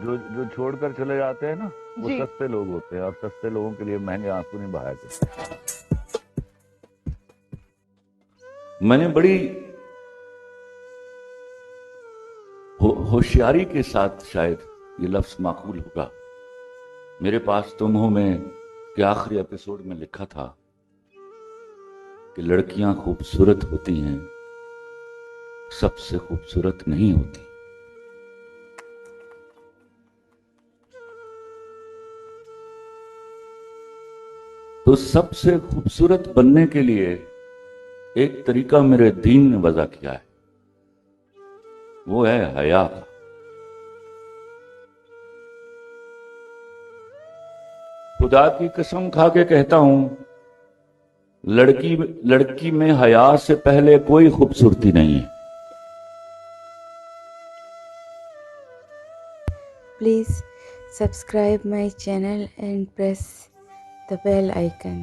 जो जो छोड़कर चले जाते हैं ना, वो जी। सस्ते लोग होते हैं, और सस्ते लोगों के लिए महंगे आंसू नहीं बहाया जाते। मैंने बड़ी होशियारी के साथ, शायद ये लफ्ज माकूल होगा, मेरे पास तुम हो में के आखिरी एपिसोड में लिखा था कि लड़कियां खूबसूरत होती हैं, सबसे खूबसूरत नहीं होती। तो सबसे खूबसूरत बनने के लिए एक तरीका मेरे दीन ने वज़ा किया है, वो है हया। खुदा की कसम खा के कहता हूं, लड़की लड़की में हया से पहले कोई खूबसूरती नहीं है। Please subscribe my channel and press the bell icon.